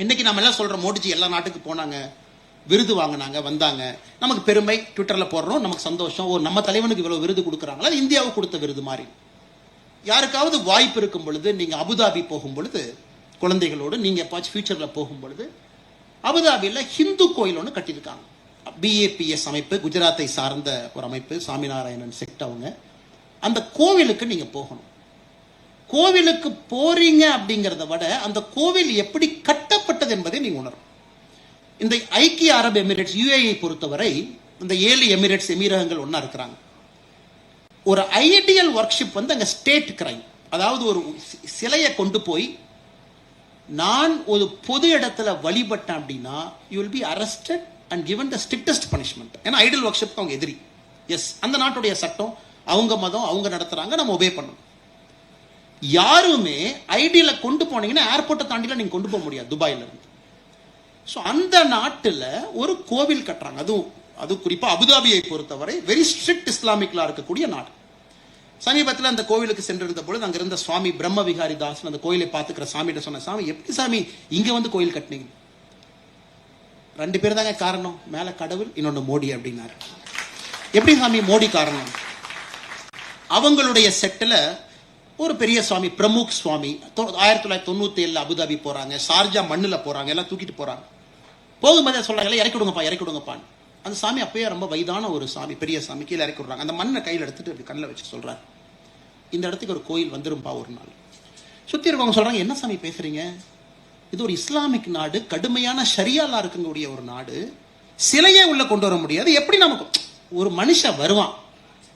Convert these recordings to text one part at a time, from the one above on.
இன்னைக்கு நம்ம எல்லாம் சொல்றோம் மோடிஜி எல்லா நாட்டுக்கு போனாங்க, விருது வாங்கினாங்க, வந்தாங்க, நமக்கு பெருமை, ட்விட்டர்ல போடுறோம், நமக்கு சந்தோஷம். ஓ நம்ம தலைவனுக்கு இவ்வளவு விருது கொடுக்குறாங்களா, இந்தியாவுக்கு கொடுத்த விருது மாதிரி. யாருக்காவது வாய்ப்பு இருக்கும் பொழுது நீங்க அபுதாபி போகும் பொழுது குழந்தைகளோடு நீங்க எப்பாச்சும் ஃபியூச்சர்ல போகும் பொழுது அபுதாபியில் ஹிந்து கோயில் ஒன்று கட்டியிருக்காங்க. BAPS அமைப்பு, குஜராத்தை சார்ந்த ஒரு அமைப்பு, சாமிநாராயணன் செக்ட் அவங்க. அந்த கோவிலுக்கு நீங்க போகணும். கோவிலுக்கு போறீங்க அப்படிங்கிறத விட அந்த கோவில் எப்படி கட்டப்பட்டது என்பதை நீங்க உணரும். இந்த ஐக்கிய அரபு எமிரேட்ஸ் UAE பொறுத்தவரை இந்த 7 எமிரேட்ஸ் எமீரகங்கள் ஒன்னா இருக்கிறாங்க. ஒரு ஐடியல் ஒர்க்ஷிப் வந்து அங்க ஸ்டேட் கிரைம். அதாவது ஒரு சிலையை கொண்டு போய் நான் ஒரு பொது இடத்துல வழிபட்டேன் அப்படின்னா you will be arrested and given the strictest punishment. ஏன்னா ஐடியல் ஒர்க்ஷிப் அவங்க எதிரி. எஸ், அந்த நாட்டுடைய சட்டம், அவங்க மதம், அவங்க நடத்துறாங்க, நம்ம ஒபே பண்ணணும். யாருமே ஐடியில கொண்டு போனீங்கன்னா ஏர்போர்ட்டை தாண்டிலாம் நீங்க கொண்டு போக முடியாது துபாயில இருந்து. ஸோ அந்த நாட்டில் ஒரு கோவில் கட்டுறாங்க. அது குறிப்பா அபுதாபியை பொறுத்தவரை வெரி ஸ்ட்ரிக்ட் இஸ்லாமிக்லா இருக்கக்கூடிய நாடு. சமீபத்தில் அந்த கோவிலுக்கு சென்றிருந்த பொழுது அங்க இருந்த சுவாமி பிரம்ம விகாரி தாஸ் அந்த கோயிலை பார்த்துக்கிற சாமிகிட்ட சொன்ன, சாமி எப்படி சாமி இங்க வந்து கோயில் கட்டினீங்க? 2 பேர் தாங்க காரணம், மேல கடவுள், இன்னொன்னு மோடி அப்படின்னாரு. எப்படி சாமி மோடி காரணம்? அவங்களுடைய செட்டில் ஒரு பெரிய சுவாமி, பிரமுக் சுவாமி, 1997 அபுதாபி போறாங்க, ஷார்ஜா மண்ணுல போறாங்க, எல்லாம் தூக்கிட்டு போறாங்க. போகும்போதே சொல்றாங்க இறக்கி விடுங்கப்பா, இறக்கி விடுங்கப்பான்னு. அந்த சாமி அப்பயே ரொம்ப வயதான ஒரு சாமி, பெரிய சாமி, கீழே இறக்கி விடுறாங்க. அந்த மண்ணை கையில் எடுத்துட்டு அப்படி கண்ணில் வச்சு சொல்றாரு, இந்த இடத்துக்கு ஒரு கோயில் வந்துரும்பா ஒரு நாள். சுத்தி இருக்கவங்க சொல்றாங்க, என்ன சாமி பேசுறீங்க? இது ஒரு இஸ்லாமிக் நாடு, கடுமையான ஷரியாலா இருக்கக்கூடிய ஒரு நாடு, சிலையே உள்ள கொண்டு வர முடியாது. எப்படி நமக்கு ஒரு மனுஷன் வருவான்,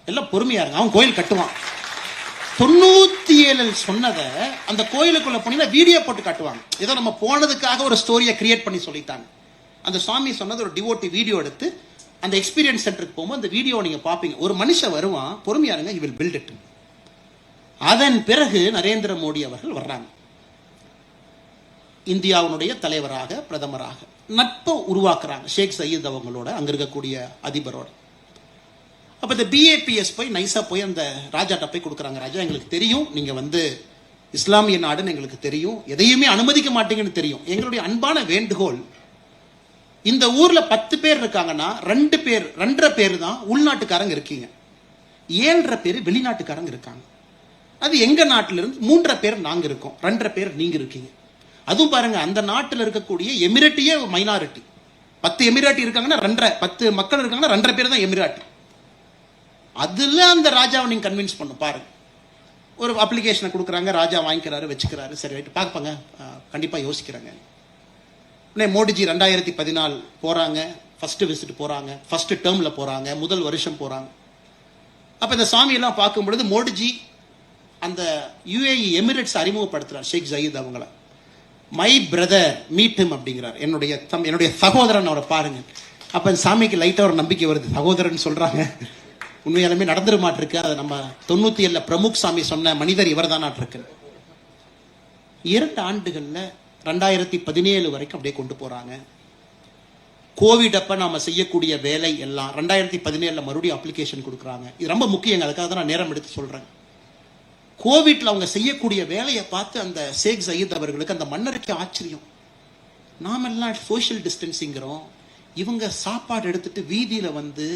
எல்லாம் பொறுமையா இருங்க, அவன் கோயில் கட்டுவான். 97 சொன்னதை அந்த கோயிலுக்குள்ள போனீங்கன்னா வீடியோ போட்டு காட்டுவாங்க. ஏதோ நம்ம போனதுக்காக ஒரு ஸ்டோரியை கிரியேட் பண்ணி சொல்லிட்டாங்க. அந்த சுவாமி சொன்னது ஒரு டிவோட்டி வீடியோ எடுத்து அந்த எக்ஸ்பீரியன்ஸ் சென்டருக்கு போகும்போது அந்த வீடியோ நீங்க பாப்பீங்க. ஒரு மனுஷன் வருவான், பொறுமையா இருங்க, he will build it. அதன் பிறகு நரேந்திர மோடி அவர்கள் வர்றாங்க, இந்தியாவுடைய தலைவராக, பிரதமராக நட்பை உருவாக்குறாங்க ஷேக் சயீத் அவங்களோட, அங்க இருக்கக்கூடிய அதிபரோட. அப்ப இந்த BAPS போய் நைஸா போய் அந்த ராஜாட்ட போய் கொடுக்குறாங்க. ராஜா, எங்களுக்கு தெரியும் நீங்க வந்து இஸ்லாமிய நாடுன்னு எங்களுக்கு தெரியும், எதையுமே அனுமதிக்க மாட்டீங்கன்னு தெரியும். எங்களுடைய அன்பான வேண்டுகோள், இந்த ஊர்ல 10 பேர் இருக்காங்கன்னா 2.5 பேர் தான் உள்நாட்டுக்காரங்க இருக்கீங்க, 7.5 பேர் வெளிநாட்டுக்காரங்க இருக்காங்க. அது எங்க நாட்டில இருந்து 3.5 பேர் நாங்க இருக்கோம், 2.5 பேர் நீங்க இருக்கீங்க. அதுவும் பாருங்க, அந்த நாட்டில் இருக்கக்கூடிய எமிரேட்டியே மைனாரிட்டி. 10 எமிராட்டி இருக்காங்கன்னா 10 மக்கள் இருக்காங்கன்னா 2.5 பேர் தான் எமிராட்டி. அதுல அந்த ராஜாவை நீங்க கன்வின்ஸ் பண்ணும். பாருங்க, ஒரு அப்ளிகேஷனை கொடுக்குறாங்க, ராஜா வாங்கிக்கிறாரு, வச்சுக்கிறாரு. சரி ரைட்டு, பார்ப்பாங்க, கண்டிப்பா யோசிக்கிறாங்க. மோடிஜி 2014 போறாங்க, ஃபர்ஸ்ட் விசிட் போறாங்க, ஃபர்ஸ்ட் டேர்ம்ல போறாங்க, முதல் வருஷம் போறாங்க. அப்ப இந்த சாமி எல்லாம் பார்க்கும் பொழுது மோடிஜி அந்த UAE எமிரேட்ஸ் அறிமுகப்படுத்துறார் ஷேக் ஜயீத் அவங்கள. மை பிரதர் மீட் ஹிம் அப்படிங்கிறார், என்னுடைய சகோதரன், அவரை பாருங்க. அப்ப இந்த சாமிக்கு லைட்டா ஒரு நம்பிக்கை வருது, சகோதரன் சொல்றாங்க, உண்மையாலுமே நடந்துட மாட்டிருக்கு. அதை நம்ம 97 பிரமுக் சாமி சொன்ன மனிதர் இவர் தான் இருக்கு. 2 ஆண்டுகள்ல 2017 வரைக்கும் அப்படியே கொண்டு போறாங்க. கோவிட் அப்ப நாம செய்யக்கூடிய வேலை எல்லாம் 2017 மறுபடியும் அப்ளிகேஷன் கொடுக்குறாங்க. இது ரொம்ப முக்கியங்க, அதுக்காக தான் நான் நேரம் எடுத்து சொல்றேன். கோவிட்ல அவங்க செய்யக்கூடிய வேலையை பார்த்து அந்த ஷேக் சயீத் அவர்களுக்கு, அந்த மன்னருக்கு ஆச்சரியம். நாமெல்லாம் சோசியல் டிஸ்டன்சிங்கிறோம், இவங்க சாப்பாடு எடுத்துட்டு வீதியில வந்து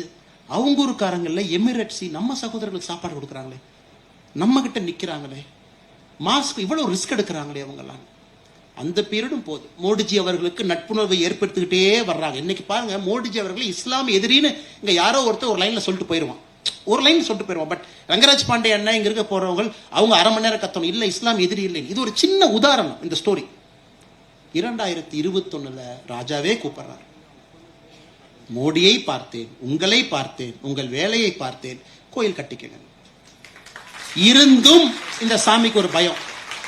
அவங்க ஊருக்காரங்கள்ல எமிரேட்ஸி நம்ம சகோதரர்களுக்கு சாப்பாடு கொடுக்குறாங்களே, நம்ம கிட்ட நிக்கிறாங்களே, மாஸ்க் இவ்வளவு ரிஸ்க் எடுக்கிறாங்களே அவங்கெல்லாம். அந்த பீரியடும் போது மோடிஜி அவர்களுக்கு நட்புணர்வை ஏற்படுத்திக்கிட்டே வர்றாங்க. இன்னைக்கு பாருங்க, மோடிஜி அவர்கள் இஸ்லாம் எதிரின்னு இங்க யாரோ ஒருத்தர் ஒரு லைன்ல சொல்லிட்டு போயிருவான், பட் ரங்கராஜ் பாண்டே அண்ணா இங்க இருக்க போறவங்க அவங்க 1/2 மணி நேரம் கத்தணும், இல்ல இஸ்லாம் எதிரி இல்லை. இது ஒரு சின்ன உதாரணம் இந்த ஸ்டோரி. 2021 ராஜாவே கூப்பிடுறாரு, மோடியை பார்த்தேன், உங்களை பார்த்தேன், உங்கள் வேலையை பார்த்தேன், கோயில் கட்டிக்கங்க. இருந்தும் இந்த சாமிக்கு ஒரு பயம்,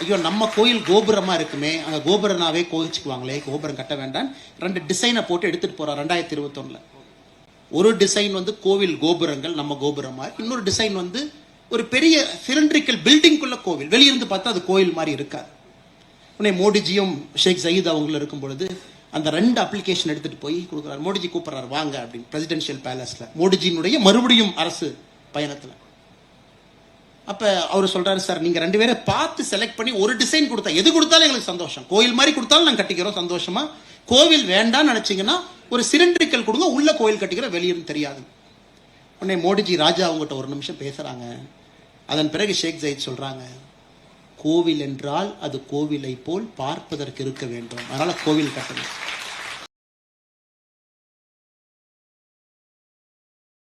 ஐயோ நம்ம கோயில் கோபுரமா இருக்குமே, அங்க கோபுரனாவே கோவிச்சுக்குவாங்களே, கோபுரம் கட்ட வேண்டாம். 2 டிசைனை போட்டு எடுத்துட்டு போறார் 2021. ஒரு டிசைன் வந்து கோவில் கோபுரங்கள் நம்ம கோபுரமா, இன்னொரு டிசைன் வந்து ஒரு பெரிய சிலிண்ட்ரிக்கல் பில்டிங்குள்ள கோவில், வெளியிருந்து பார்த்தா அது கோயில் மாதிரி இருக்காது. உடனே மோடிஜியும் ஷேக் ஜயீத் அவங்களும் இருக்கும் பொழுது அந்த 2 அப்ளிகேஷன் எடுத்துட்டு போய் கொடுக்குறாரு. மோடிஜி கூப்பிடுறாரு, வாங்க அப்படின்னு, பிரசிடென்ஷியல் பேலஸ்ல மோடிஜியினுடைய மறுபடியும் அரசு பயணத்துல. அப்ப அவர் சொல்றாரு, சார் நீங்க 2 பேரை பார்த்து செலக்ட் பண்ணி ஒரு டிசைன் கொடுத்தா, எது கொடுத்தாலும் எங்களுக்கு சந்தோஷம், கோயில் மாதிரி கொடுத்தாலும் நாங்க கட்டிக்கிறோம் சந்தோஷமா, கோவில் வேண்டாம்னு நினைச்சீங்கன்னா ஒரு சிலிண்டரிக்கல் கொடுங்க, உள்ள கோயில் கட்டிக்கிற வெளியும் தெரியாது. உடனே மோடிஜி ராஜா அவங்ககிட்ட ஒரு நிமிஷம் பேசுறாங்க. அதன் பிறகு ஷேக் ஜயீத் சொல்றாங்க, கோவில் என்றால் அது கோவிலை போல் பார்ப்பதற்கு இருக்க வேண்டும், அதனால கோவில் கட்டணும்.